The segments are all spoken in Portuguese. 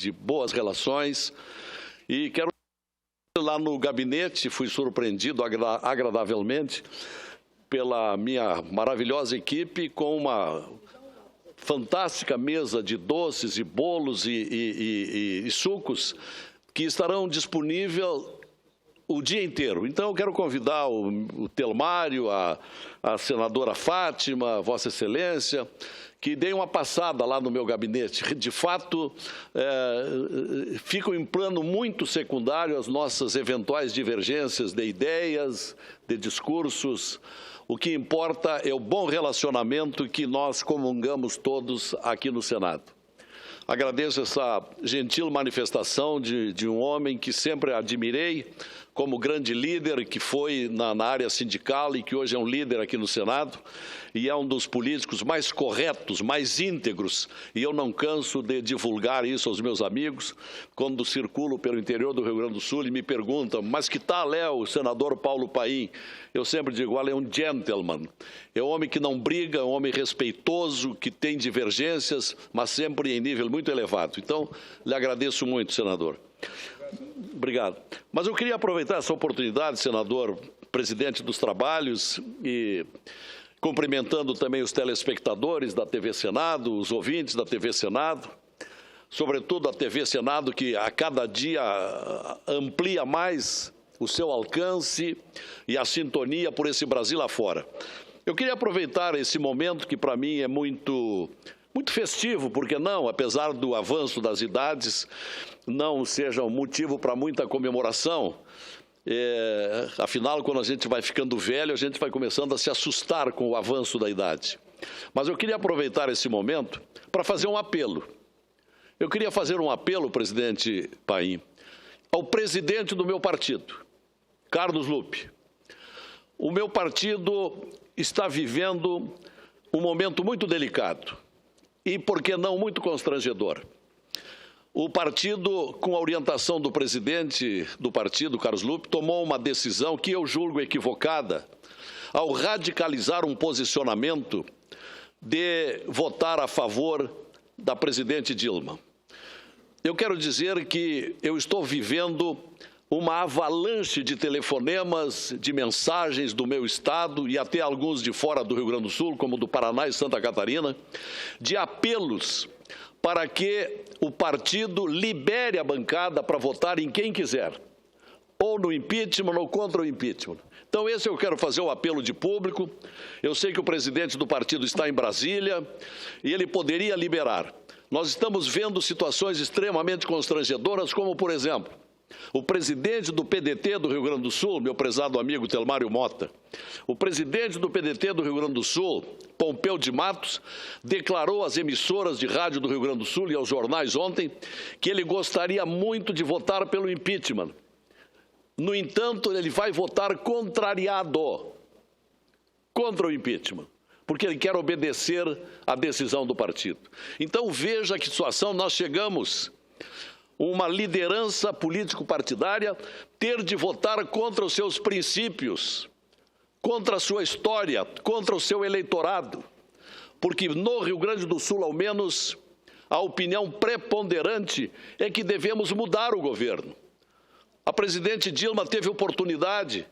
de boas relações. E quero lá no gabinete, fui surpreendido agradavelmente pela minha maravilhosa equipe com uma fantástica mesa de doces e bolos e sucos que estarão disponíveis o dia inteiro. Então, eu quero convidar o Telmário, a senadora Fátima, Vossa Excelência, que deem uma passada lá no meu gabinete. De fato, ficam em plano muito secundário as nossas eventuais divergências de ideias, de discursos. O que importa é o bom relacionamento que nós comungamos todos aqui no Senado. Agradeço essa gentil manifestação de um homem que sempre admirei como grande líder, que foi na área sindical e que hoje é um líder aqui no Senado, e é um dos políticos mais corretos, mais íntegros, e eu não canso de divulgar isso aos meus amigos, quando circulo pelo interior do Rio Grande do Sul e me perguntam, mas que tal é o senador Paulo Paim? Eu sempre digo, olha, é um gentleman, é um homem que não briga, é um homem respeitoso, que tem divergências, mas sempre em nível muito elevado. Então, lhe agradeço muito, senador. Obrigado. Mas eu queria aproveitar essa oportunidade, senador, presidente dos trabalhos, e cumprimentando também os telespectadores da TV Senado, os ouvintes da TV Senado, sobretudo a TV Senado, que a cada dia amplia mais o seu alcance e a sintonia por esse Brasil afora. Eu queria aproveitar esse momento que para mim é muito festivo, porque não, apesar do avanço das idades, não seja um motivo para muita comemoração. Afinal, quando a gente vai ficando velho, a gente vai começando a se assustar com o avanço da idade. Mas eu queria aproveitar esse momento para fazer um apelo. Eu queria fazer um apelo, presidente Paim, ao presidente do meu partido, Carlos Lupe. O meu partido está vivendo um momento muito delicado e, por que não, muito constrangedor. O partido, com a orientação do presidente do partido, Carlos Lupe, tomou uma decisão que eu julgo equivocada ao radicalizar um posicionamento de votar a favor da presidente Dilma. Eu quero dizer que eu estou vivendo uma avalanche de telefonemas, de mensagens do meu estado e até alguns de fora do Rio Grande do Sul, como do Paraná e Santa Catarina, de apelos para que o partido libere a bancada para votar em quem quiser, ou no impeachment ou contra o impeachment. Então, esse eu quero fazer o apelo de público. Eu sei que o presidente do partido está em Brasília e ele poderia liberar. Nós estamos vendo situações extremamente constrangedoras, como, por exemplo, o presidente do PDT do Rio Grande do Sul, meu prezado amigo Telmário Mota, o presidente do PDT do Rio Grande do Sul, Pompeu de Matos, declarou às emissoras de rádio do Rio Grande do Sul e aos jornais ontem que ele gostaria muito de votar pelo impeachment. No entanto, ele vai votar contrariado contra o impeachment, porque ele quer obedecer à decisão do partido. Então, veja que situação nós chegamos. Uma liderança político-partidária ter de votar contra os seus princípios, contra a sua história, contra o seu eleitorado. Porque no Rio Grande do Sul, ao menos, a opinião preponderante é que devemos mudar o governo. A presidente Dilma teve oportunidade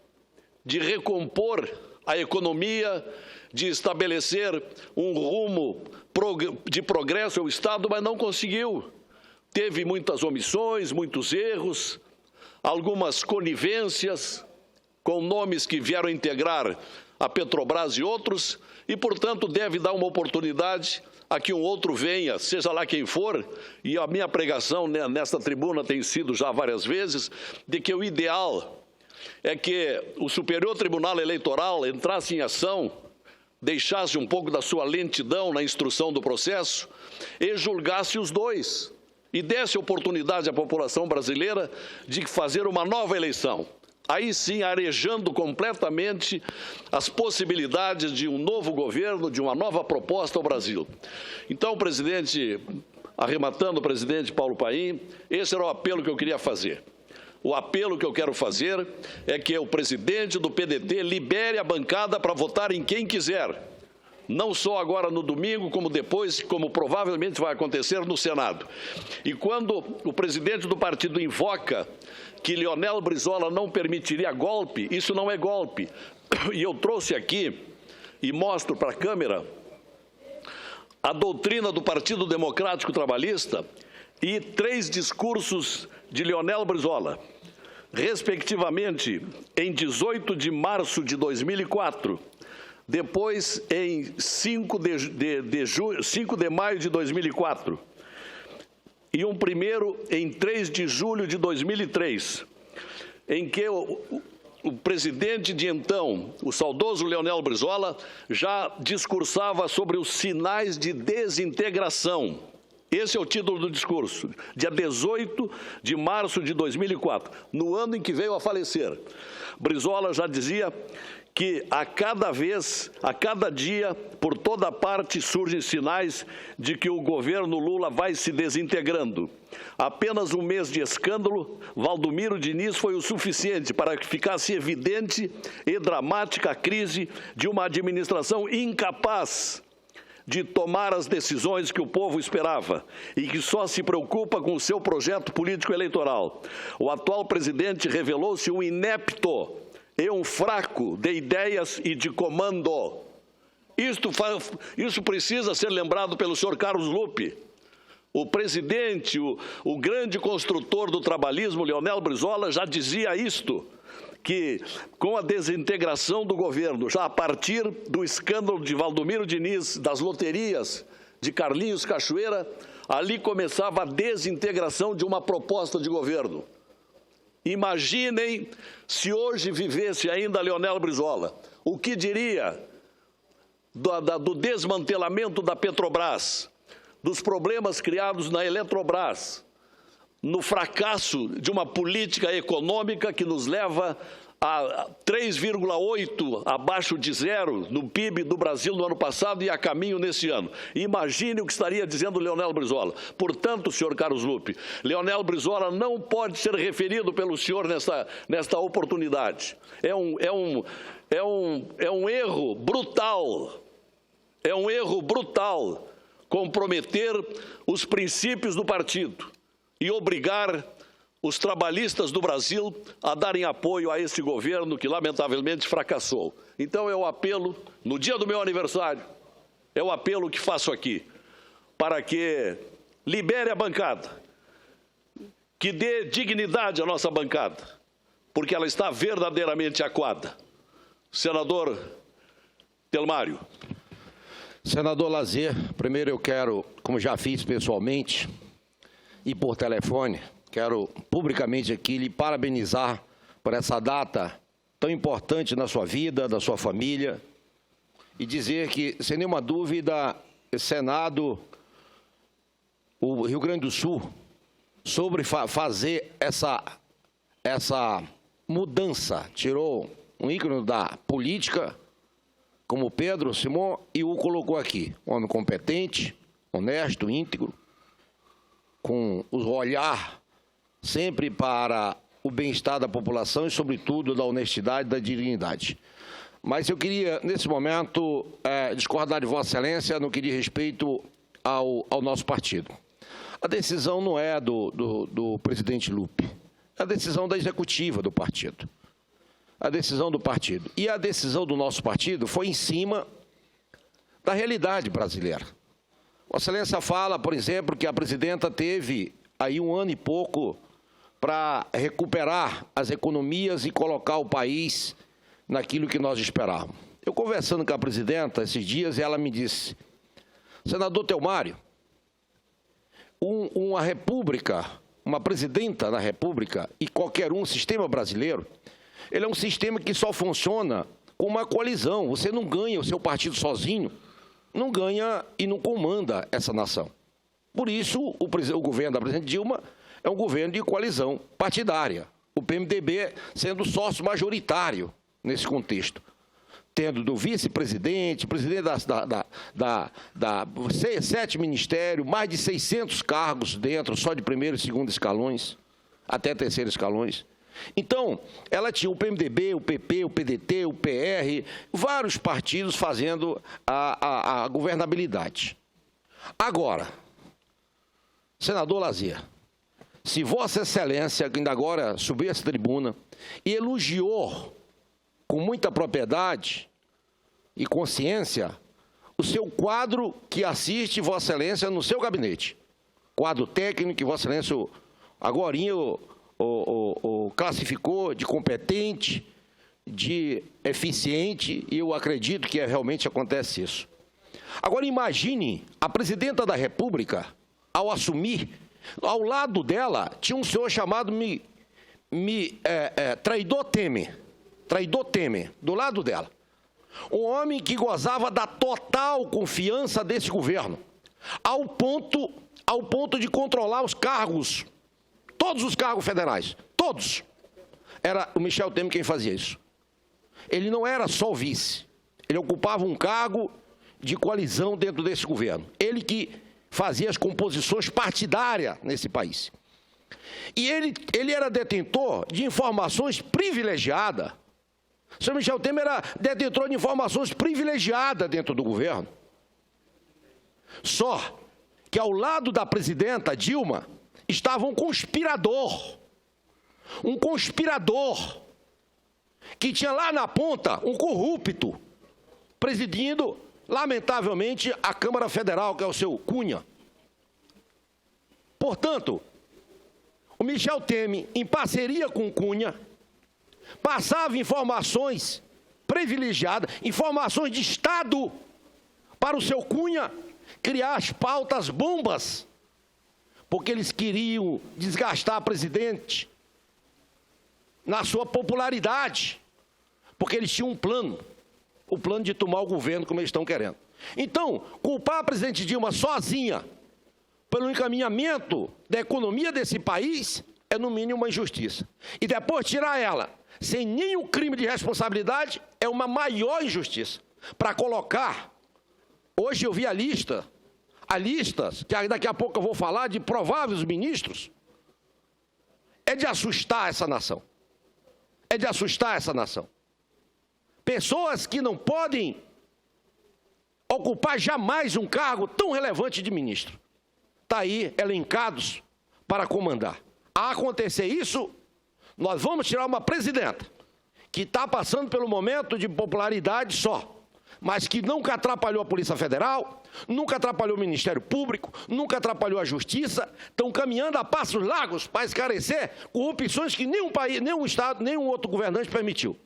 de recompor a economia, de estabelecer um rumo de progresso ao Estado, mas não conseguiu. Teve muitas omissões, muitos erros, algumas conivências com nomes que vieram integrar a Petrobras e outros, e, portanto, deve dar uma oportunidade a que um outro venha, seja lá quem for, e a minha pregação nesta tribuna tem sido já várias vezes, de que o ideal é que o Superior Tribunal Eleitoral entrasse em ação, deixasse um pouco da sua lentidão na instrução do processo e julgasse os dois. E desse oportunidade à população brasileira de fazer uma nova eleição. Aí sim, arejando completamente as possibilidades de um novo governo, de uma nova proposta ao Brasil. Então, presidente, arrematando o presidente Paulo Paim, esse era o apelo que eu queria fazer. O apelo que eu quero fazer é que o presidente do PDT libere a bancada para votar em quem quiser, não só agora no domingo, como depois, como provavelmente vai acontecer no Senado. E quando o presidente do partido invoca que Leonel Brizola não permitiria golpe, isso não é golpe. E eu trouxe aqui e mostro para a câmera a doutrina do Partido Democrático Trabalhista e 3 discursos de Leonel Brizola, respectivamente em 18 de março de 2004, depois em 5 de maio de 2004 e um primeiro em 3 de julho de 2003, em que o presidente de então, o saudoso Leonel Brizola, já discursava sobre os sinais de desintegração. Esse é o título do discurso, dia 18 de março de 2004, no ano em que veio a falecer. Brizola já dizia que a cada dia, por toda parte, surgem sinais de que o governo Lula vai se desintegrando. Apenas um mês de escândalo, Valdomiro Diniz, foi o suficiente para que ficasse evidente e dramática a crise de uma administração incapaz de tomar as decisões que o povo esperava e que só se preocupa com o seu projeto político eleitoral. O atual presidente revelou-se um inepto e um fraco de ideias e de comando. Isso precisa ser lembrado pelo senhor Carlos Lupe. O presidente, o grande construtor do trabalhismo, Leonel Brizola, já dizia isto, que com a desintegração do governo, já a partir do escândalo de Valdomiro Diniz, das loterias de Carlinhos Cachoeira, ali começava a desintegração de uma proposta de governo. Imaginem se hoje vivesse ainda Leonel Brizola, o que diria do desmantelamento da Petrobras, dos problemas criados na Eletrobras, no fracasso de uma política econômica que nos leva a 3,8 abaixo de zero no PIB do Brasil no ano passado e a caminho nesse ano. Imagine o que estaria dizendo Leonel Brizola. Portanto, senhor Carlos Lupe, Leonel Brizola não pode ser referido pelo senhor nesta oportunidade. É um erro brutal. É um erro brutal comprometer os princípios do partido e obrigar os trabalhistas do Brasil a darem apoio a esse governo que, lamentavelmente, fracassou. Então, é o apelo, no dia do meu aniversário, é o apelo que faço aqui, para que libere a bancada, que dê dignidade à nossa bancada, porque ela está verdadeiramente acuada. Senador Telmário. Senador Lazer, primeiro eu quero, como já fiz pessoalmente e por telefone, quero publicamente aqui lhe parabenizar por essa data tão importante na sua vida, da sua família, e dizer que, sem nenhuma dúvida, o Senado, o Rio Grande do Sul, sobre fazer essa mudança, tirou um ícone da política, como o Pedro Simão, e o colocou aqui. Um homem competente, honesto, íntegro, com o olhar sempre para o bem-estar da população e, sobretudo, da honestidade e da dignidade. Mas eu queria, nesse momento, discordar de Vossa Excelência no que diz respeito ao nosso partido. A decisão não é do presidente Lupe, é a decisão da executiva do partido. A decisão do partido. E a decisão do nosso partido foi em cima da realidade brasileira. Vossa Excelência fala, por exemplo, que a presidenta teve aí 1 ano e pouco para recuperar as economias e colocar o país naquilo que nós esperávamos. Eu conversando com a presidenta esses dias, ela me disse, senador Telmário, uma república, uma presidenta da república e qualquer sistema brasileiro, ele é um sistema que só funciona com uma coalizão. Você não ganha o seu partido sozinho, não ganha e não comanda essa nação. Por isso, o governo da presidente Dilma é um governo de coalizão partidária. O PMDB sendo sócio majoritário nesse contexto. Tendo do vice-presidente, presidente da 7 ministérios, mais de 600 cargos dentro, só de primeiro e segundo escalões, até terceiro escalões. Então, ela tinha o PMDB, o PP, o PDT, o PR, vários partidos fazendo a governabilidade. Agora, senador Lazier, se Vossa Excelência, ainda agora subiu essa tribuna e elogiou com muita propriedade e consciência o seu quadro que assiste Vossa Excelência no seu gabinete, quadro técnico que Vossa Excelência agorinha o classificou de competente, de eficiente, e eu acredito que realmente acontece isso. Agora imagine a presidenta da República, ao assumir, ao lado dela tinha um senhor chamado Traidor Temer, do lado dela. Um homem que gozava da total confiança desse governo, ao ponto de controlar os cargos, todos os cargos federais, todos. Era o Michel Temer quem fazia isso. Ele não era só o vice, ele ocupava um cargo de coalizão dentro desse governo. Ele que fazia as composições partidárias nesse país. E ele era detentor de informações privilegiadas. O senhor Michel Temer era detentor de informações privilegiadas dentro do governo. Só que ao lado da presidenta Dilma estava um conspirador que tinha lá na ponta um corrupto, presidindo, lamentavelmente, a Câmara Federal, que é o seu Cunha. Portanto, o Michel Temer, em parceria com o Cunha, passava informações privilegiadas, informações de Estado, para o seu Cunha criar as pautas bombas, porque eles queriam desgastar a presidente na sua popularidade, porque eles tinham um plano, o plano de tomar o governo como eles estão querendo. Então, culpar a presidente Dilma sozinha pelo encaminhamento da economia desse país é, no mínimo, uma injustiça. E depois tirar ela sem nenhum crime de responsabilidade é uma maior injustiça. Para colocar, hoje eu vi a lista, que daqui a pouco eu vou falar, de prováveis ministros, é de assustar essa nação. É de assustar essa nação. Pessoas que não podem ocupar jamais um cargo tão relevante de ministro. Está aí elencados para comandar. A acontecer isso, nós vamos tirar uma presidenta que está passando pelo momento de popularidade só, mas que nunca atrapalhou a Polícia Federal, nunca atrapalhou o Ministério Público, nunca atrapalhou a Justiça, estão caminhando a passos largos para esclarecer corrupções que nenhum país, nenhum Estado, nenhum outro governante permitiu.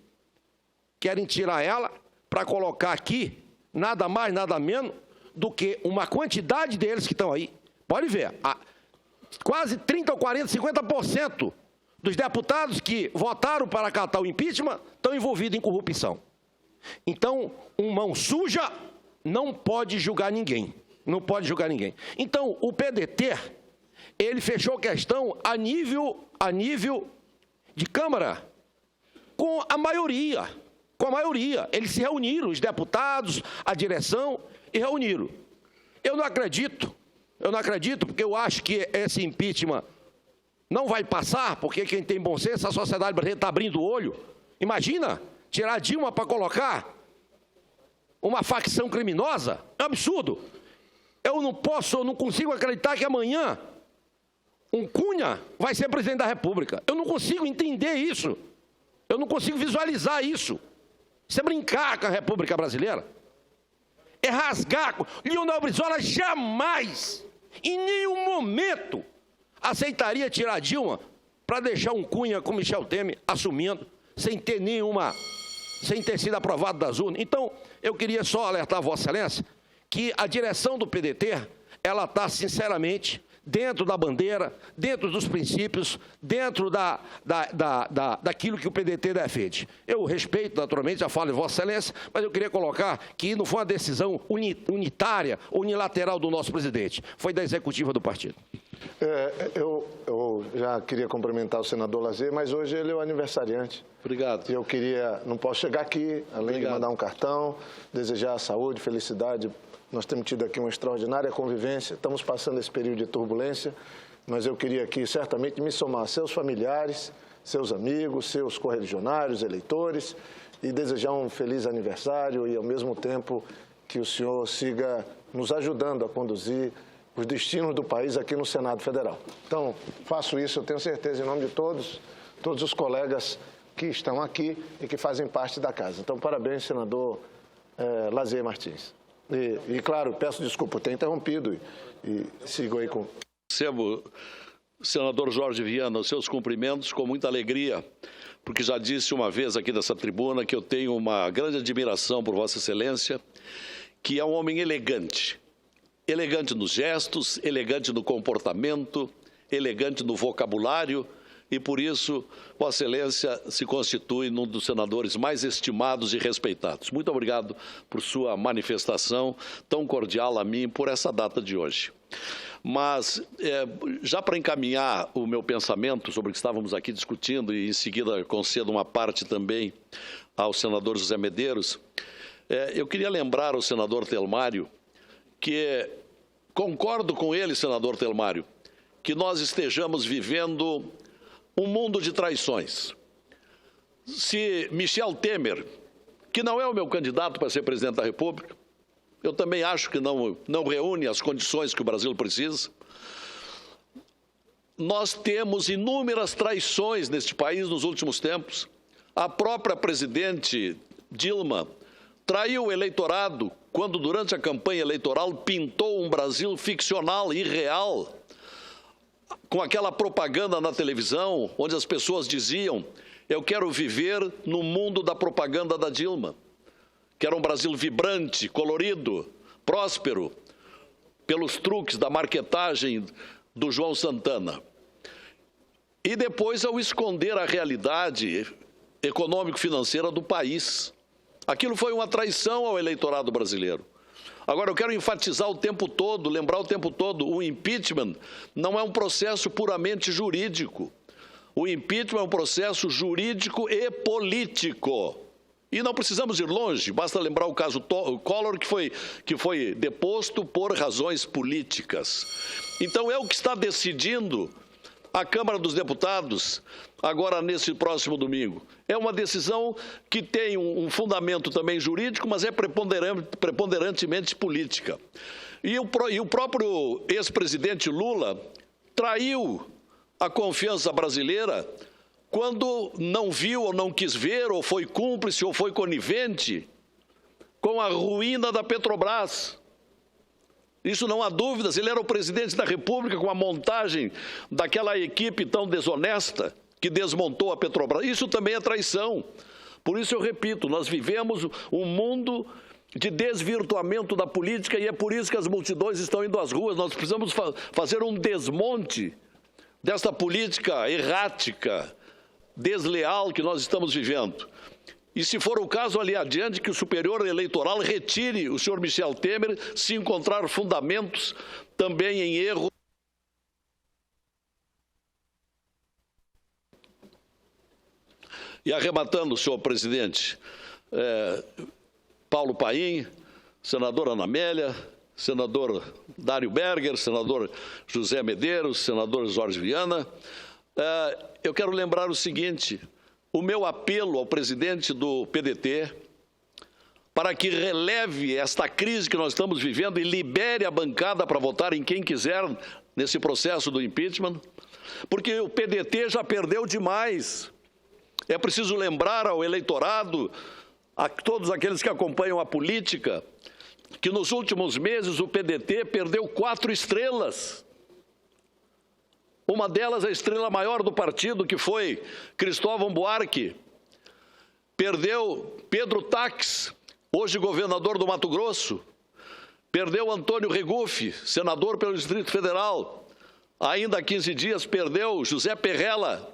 Querem tirar ela para colocar aqui nada mais, nada menos do que uma quantidade deles que estão aí. Pode ver, quase 30%, 40%, 50% dos deputados que votaram para acatar o impeachment estão envolvidos em corrupção. Então, mão suja não pode julgar ninguém. Não pode julgar ninguém. Então, o PDT, ele fechou questão a nível de Câmara com a maioria. Eles se reuniram, os deputados, a direção, e reuniram. Eu não acredito, porque eu acho que esse impeachment não vai passar, porque quem tem bom senso, a sociedade brasileira está abrindo o olho. Imagina tirar Dilma para colocar uma facção criminosa? É um absurdo. Eu não consigo acreditar que amanhã um Cunha vai ser presidente da República. Eu não consigo entender isso. Eu não consigo visualizar isso. Isso é brincar com a República Brasileira. É rasgar. Leonel Brizola jamais, em nenhum momento, aceitaria tirar Dilma para deixar um Cunha com Michel Temer assumindo, sem ter sido aprovado das urnas. Então, eu queria só alertar a Vossa Excelência que a direção do PDT, ela está, sinceramente, dentro da bandeira, dentro dos princípios, dentro daquilo que o PDT defende. Eu respeito, naturalmente, a fala de Vossa Excelência, mas eu queria colocar que não foi uma decisão unitária, unilateral do nosso presidente, foi da executiva do partido. Eu já queria cumprimentar o senador Lazier, mas hoje ele é o aniversariante. Obrigado. Eu não posso chegar aqui, além de mandar um cartão, desejar saúde, felicidade. Nós temos tido aqui uma extraordinária convivência, estamos passando esse período de turbulência, mas eu queria aqui certamente me somar a seus familiares, seus amigos, seus correligionários, eleitores, e desejar um feliz aniversário e, ao mesmo tempo, que o senhor siga nos ajudando a conduzir os destinos do país aqui no Senado Federal. Então, faço isso, eu tenho certeza, em nome de todos os colegas que estão aqui e que fazem parte da casa. Então, parabéns, senador Lazier Martins. E, claro, peço desculpa por ter interrompido e sigo aí com... Recebo, senador Jorge Viana, os seus cumprimentos com muita alegria, porque já disse uma vez aqui dessa tribuna que eu tenho uma grande admiração por Vossa Excelência, que é um homem elegante. Elegante nos gestos, elegante no comportamento, elegante no vocabulário, e por isso Vossa Excelência se constitui num dos senadores mais estimados e respeitados. Muito obrigado por sua manifestação tão cordial a mim por essa data de hoje. Mas, já para encaminhar o meu pensamento sobre o que estávamos aqui discutindo, e em seguida concedo uma parte também ao senador José Medeiros, eu queria lembrar ao senador Telmário que concordo com ele, senador Telmário, que nós estejamos vivendo um mundo de traições. Se Michel Temer, que não é o meu candidato para ser presidente da República, eu também acho que não reúne as condições que o Brasil precisa. Nós temos inúmeras traições neste país nos últimos tempos. A própria presidente Dilma traiu o eleitorado quando, durante a campanha eleitoral, pintou um Brasil ficcional, irreal, com aquela propaganda na televisão, onde as pessoas diziam: eu quero viver no mundo da propaganda da Dilma. Que era um Brasil vibrante, colorido, próspero, pelos truques da marquetagem do João Santana. E depois, ao esconder a realidade econômico-financeira do país. Aquilo foi uma traição ao eleitorado brasileiro. Agora, eu quero enfatizar o tempo todo, lembrar o tempo todo, o impeachment não é um processo puramente jurídico. O impeachment é um processo jurídico e político. E não precisamos ir longe, basta lembrar o caso Collor, que foi deposto por razões políticas. Então, é o que está decidindo a Câmara dos Deputados, agora nesse próximo domingo. É uma decisão que tem um fundamento também jurídico, mas é preponderantemente política. E o próprio ex-presidente Lula traiu a confiança brasileira quando não viu ou não quis ver, ou foi cúmplice, ou foi conivente com a ruína da Petrobras. Isso não há dúvidas, ele era o presidente da República com a montagem daquela equipe tão desonesta que desmontou a Petrobras. Isso também é traição. Por isso eu repito, nós vivemos um mundo de desvirtuamento da política e é por isso que as multidões estão indo às ruas. Nós precisamos fazer um desmonte desta política errática, desleal que nós estamos vivendo. E, se for o caso, ali adiante, que o Superior Eleitoral retire o senhor Michel Temer, se encontrar fundamentos também em erro. E arrematando, senhor presidente, Paulo Paim, senador Ana Amélia, senador Dário Berger, senador José Medeiros, senador Jorge Viana, eu quero lembrar o seguinte: o meu apelo ao presidente do PDT para que releve esta crise que nós estamos vivendo e libere a bancada para votar em quem quiser nesse processo do impeachment, porque o PDT já perdeu demais. É preciso lembrar ao eleitorado, a todos aqueles que acompanham a política, que nos últimos meses o PDT perdeu 4 estrelas. Uma delas, a estrela maior do partido, que foi Cristóvão Buarque. Perdeu Pedro Tax, hoje governador do Mato Grosso. Perdeu Antônio Regufe, senador pelo Distrito Federal. Ainda há 15 dias perdeu José Perrella,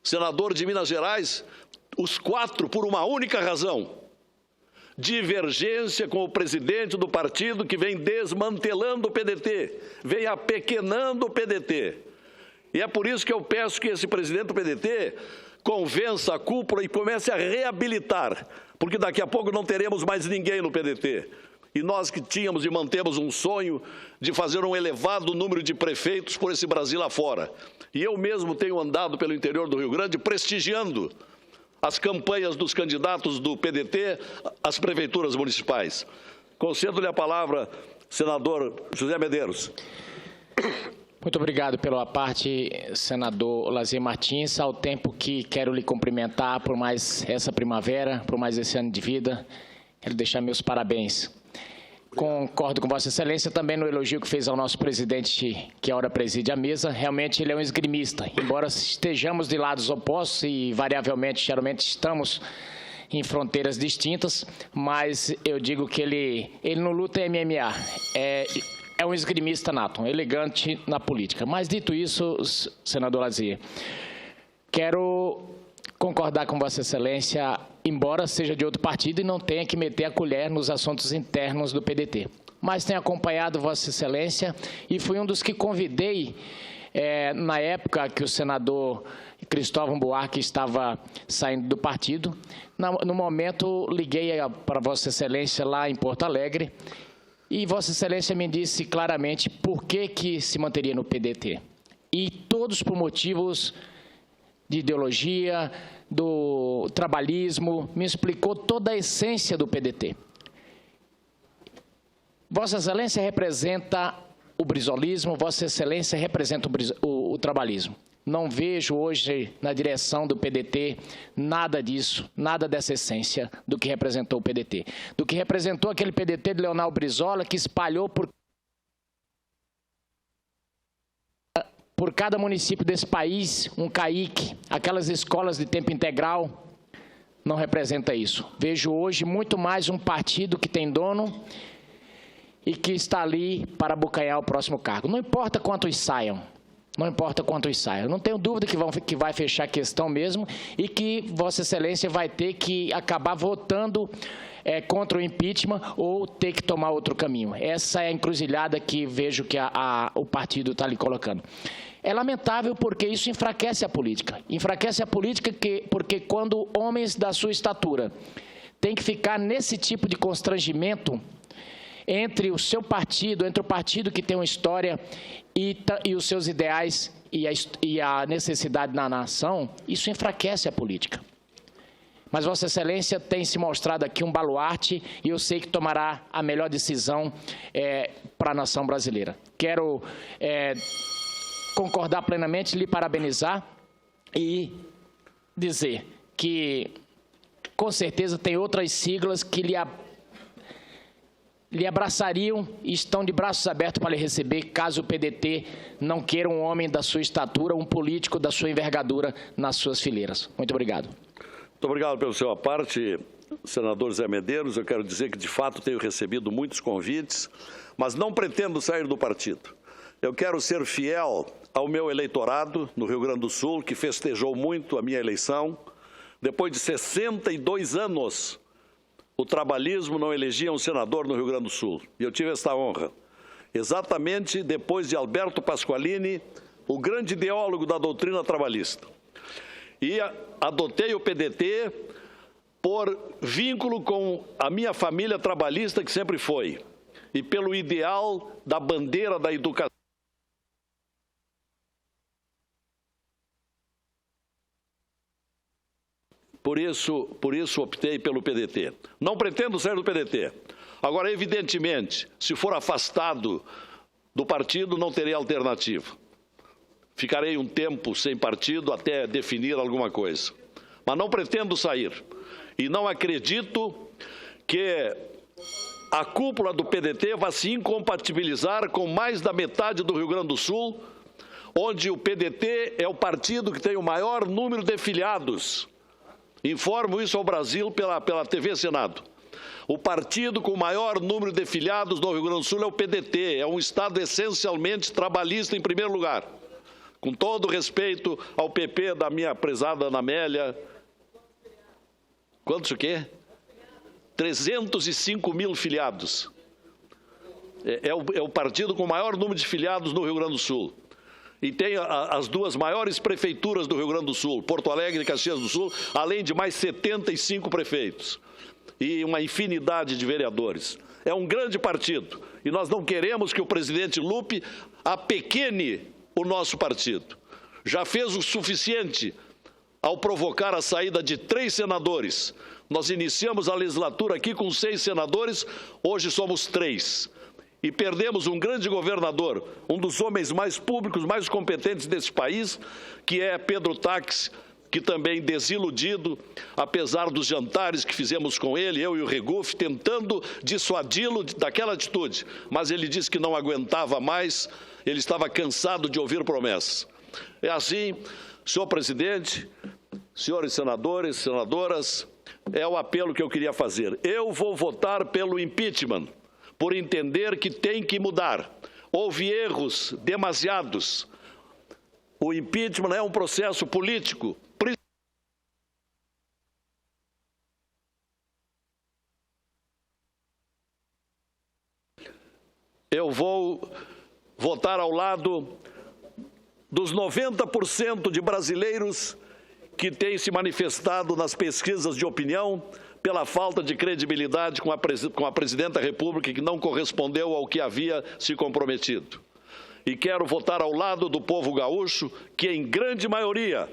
senador de Minas Gerais. Os 4 por uma única razão: divergência com o presidente do partido, que vem desmantelando o PDT, vem apequenando o PDT. E é por isso que eu peço que esse presidente do PDT convença a cúpula e comece a reabilitar, porque daqui a pouco não teremos mais ninguém no PDT. E nós que tínhamos e mantemos um sonho de fazer um elevado número de prefeitos por esse Brasil afora. E eu mesmo tenho andado pelo interior do Rio Grande prestigiando as campanhas dos candidatos do PDT às prefeituras municipais. Concedo-lhe a palavra, senador José Medeiros. Muito obrigado pela parte, senador Lazier Martins. Ao tempo que quero lhe cumprimentar por mais essa primavera, por mais esse ano de vida, quero deixar meus parabéns. Concordo com Vossa Excelência também no elogio que fez ao nosso presidente, que agora preside a mesa. Realmente ele é um esgrimista. Embora estejamos de lados opostos e variavelmente, geralmente estamos em fronteiras distintas, mas eu digo que ele não luta em MMA. É um esgrimista nato, um elegante na política. Mas dito isso, senador Lazier, quero concordar com Vossa Excelência, embora seja de outro partido e não tenha que meter a colher nos assuntos internos do PDT. Mas tenho acompanhado Vossa Excelência e fui um dos que convidei, na época que o senador Cristóvão Buarque estava saindo do partido. No momento, liguei para Vossa Excelência lá em Porto Alegre e Vossa Excelência me disse claramente por que se manteria no PDT. E todos por motivos de ideologia, do trabalhismo, me explicou toda a essência do PDT. Vossa Excelência representa o brizolismo, Vossa Excelência representa o trabalhismo. Não vejo hoje na direção do PDT nada disso, nada dessa essência do que representou o PDT. Do que representou aquele PDT de Leonel Brizola, que espalhou por cada município desse país um CAIC, aquelas escolas de tempo integral, não representa isso. Vejo hoje muito mais um partido que tem dono e que está ali para abocanhar o próximo cargo. Não importa quantos saiam, não importa quantos saiam. Não tenho dúvida que vai fechar a questão mesmo e que Vossa Excelência vai ter que acabar votando contra o impeachment ou ter que tomar outro caminho. Essa é a encruzilhada que vejo que o partido está ali colocando. É lamentável porque isso enfraquece a política. Enfraquece a política porque quando homens da sua estatura têm que ficar nesse tipo de constrangimento entre o seu partido, entre o partido que tem uma história e os seus ideais e a necessidade da nação, isso enfraquece a política. Mas Vossa Excelência tem se mostrado aqui um baluarte e eu sei que tomará a melhor decisão para a nação brasileira. Quero concordar plenamente, lhe parabenizar e dizer que, com certeza, tem outras siglas que lhe abraçariam e estão de braços abertos para lhe receber, caso o PDT não queira um homem da sua estatura, um político da sua envergadura nas suas fileiras. Muito obrigado. Muito obrigado pela sua parte, senador Zé Medeiros. Eu quero dizer que, de fato, tenho recebido muitos convites, mas não pretendo sair do partido. Eu quero ser fiel ao meu eleitorado no Rio Grande do Sul, que festejou muito a minha eleição. Depois de 62 anos, o trabalhismo não elegia um senador no Rio Grande do Sul. E eu tive esta honra. Exatamente depois de Alberto Pasqualini, o grande ideólogo da doutrina trabalhista. E adotei o PDT por vínculo com a minha família trabalhista, que sempre foi, e pelo ideal da bandeira da educação. Por isso optei pelo PDT. Não pretendo sair do PDT. Agora, evidentemente, se for afastado do partido, não terei alternativa. Ficarei um tempo sem partido até definir alguma coisa. Mas não pretendo sair. E não acredito que a cúpula do PDT vá se incompatibilizar com mais da metade do Rio Grande do Sul, onde o PDT é o partido que tem o maior número de filiados. Informo isso ao Brasil pela TV Senado. O partido com o maior número de filiados no Rio Grande do Sul é o PDT. É um estado essencialmente trabalhista em primeiro lugar. Com todo respeito ao PP da minha prezada Ana Amélia. Quantos o quê? 305 mil filiados. É o partido com o maior número de filiados no Rio Grande do Sul. E tem as duas maiores prefeituras do Rio Grande do Sul, Porto Alegre e Caxias do Sul, além de mais 75 prefeitos e uma infinidade de vereadores. é um grande partido e nós não queremos que o presidente Lupe apequene o nosso partido. Já fez o suficiente ao provocar a saída de 3 senadores. Nós iniciamos a legislatura aqui com 6 senadores, hoje somos 3. E perdemos um grande governador, um dos homens mais públicos, mais competentes desse país, que é Pedro Táxi, que também desiludido, apesar dos jantares que fizemos com ele, eu e o Regufe, tentando dissuadi-lo daquela atitude. Mas ele disse que não aguentava mais, ele estava cansado de ouvir promessas. É assim, senhor presidente, senhores senadores, senadoras, é o apelo que eu queria fazer. Eu vou votar pelo impeachment, por entender que tem que mudar. Houve erros demasiados. O impeachment é um processo político. Eu vou votar ao lado dos 90% de brasileiros que têm se manifestado nas pesquisas de opinião pela falta de credibilidade com a Presidenta da República, que não correspondeu ao que havia se comprometido. E quero votar ao lado do povo gaúcho, que em grande maioria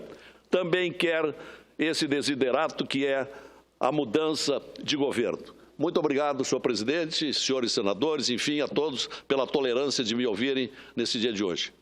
também quer esse desiderato, que é a mudança de governo. Muito obrigado, senhor presidente, senhores senadores, enfim, a todos pela tolerância de me ouvirem nesse dia de hoje.